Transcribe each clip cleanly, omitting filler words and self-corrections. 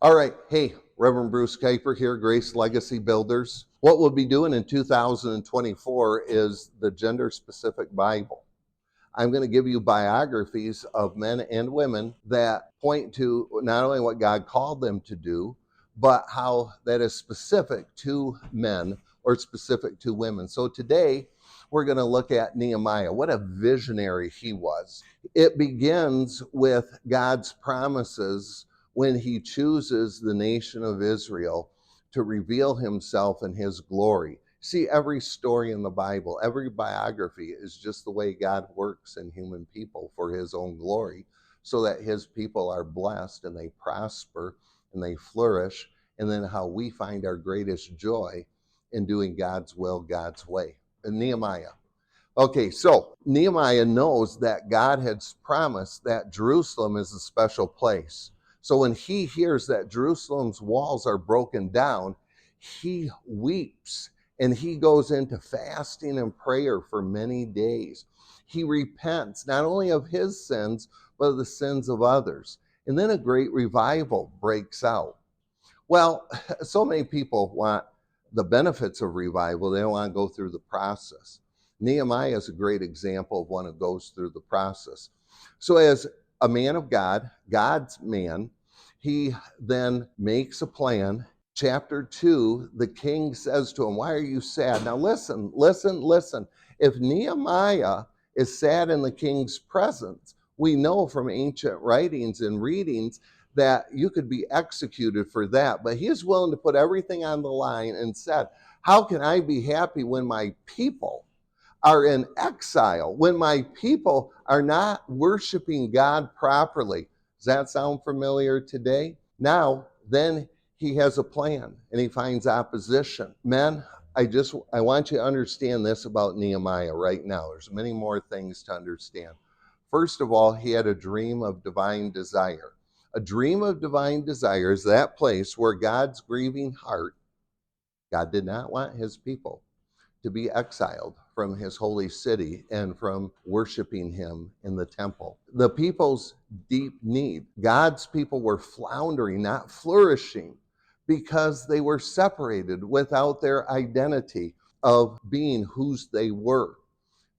All right. Hey, Reverend Bruce Kuiper here, Grace Legacy Builders. What we'll be doing in 2024 is the gender specific Bible. I'm going to give you biographies of men and women that point to not only what God called them to do, but how that is specific to men or specific to women. So today, we're going to look at Nehemiah. What a visionary he was. It begins with God's promises when he chooses the nation of Israel to reveal himself and his glory. See, every story in the Bible, every biography is just the way God works in human people for his own glory, so that his people are blessed and they prosper and they flourish, and then how we find our greatest joy in doing God's will, God's way. And Nehemiah. Okay, so Nehemiah knows that God had promised that Jerusalem is a special place. So when he hears that Jerusalem's walls are broken down, he weeps and he goes into fasting and prayer for many days. He repents not only of his sins, but of the sins of others. And then a great revival breaks out. Well, so many people want the benefits of revival. They don't want to go through the process. Nehemiah is a great example of one who goes through the process. So as a man of God, God's man, he then makes a plan. Chapter 2, the king says to him, "Why are you sad?" Now listen, listen, listen. If Nehemiah is sad in the king's presence, we know from ancient writings and readings that you could be executed for that. But he is willing to put everything on the line and said, how can I be happy when my people are in exile, when my people are not worshiping God properly? Does that sound familiar today? Now, then he has a plan and he finds opposition. Men, I want you to understand this about Nehemiah right now. There's many more things to understand. First of all, he had a dream of divine desire. A dream of divine desire is that place where God's grieving heart, God did not want his people to be exiled from his holy city and from worshiping him in the temple. The people's deep need. God's people were floundering, not flourishing, because they were separated without their identity of being whose they were,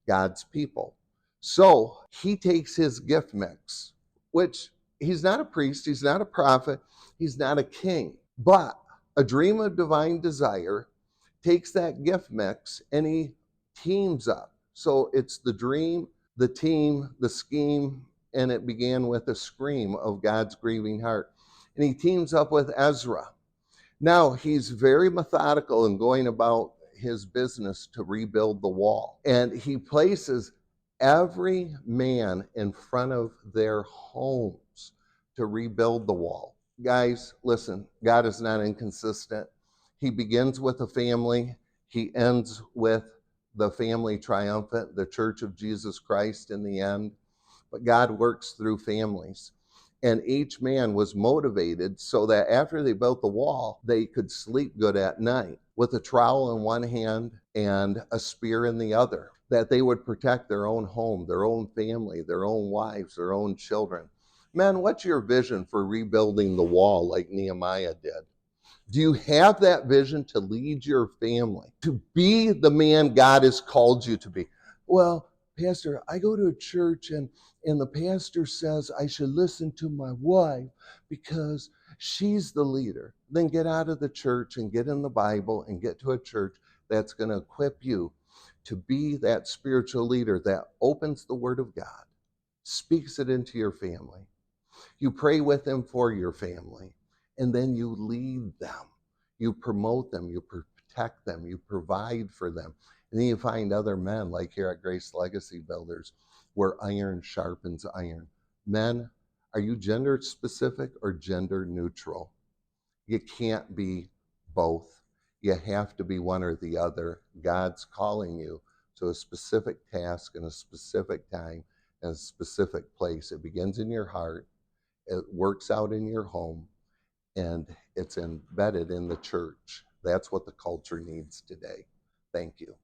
God's people. So he takes his gift mix, which he's not a priest, he's not a prophet, he's not a king, but a dream of divine desire, takes that gift mix and he teams up. So it's the dream, the team, the scheme, and it began with a scream of God's grieving heart. And he teams up with Ezra. Now he's very methodical in going about his business to rebuild the wall. And he places every man in front of their homes to rebuild the wall. Guys, listen, God is not inconsistent. He begins with a family. He ends with the family triumphant, the Church of Jesus Christ in the end. But God works through families. And each man was motivated so that after they built the wall, they could sleep good at night with a trowel in one hand and a spear in the other, that they would protect their own home, their own family, their own wives, their own children. Men, what's your vision for rebuilding the wall like Nehemiah did? Do you have that vision to lead your family, to be the man God has called you to be? Well, Pastor, I go to a church and the pastor says I should listen to my wife because she's the leader. Then get out of the church and get in the Bible and get to a church that's going to equip you to be that spiritual leader that opens the Word of God, speaks it into your family. You pray with them for your family, and then you lead them. You promote them, you protect them, you provide for them. And then you find other men, like here at Grace Legacy Builders, where iron sharpens iron. Men, are you gender specific or gender neutral? You can't be both. You have to be one or the other. God's calling you to a specific task in a specific time and a specific place. It begins in your heart. It works out in your home, and it's embedded in the church. That's what the culture needs today. Thank you.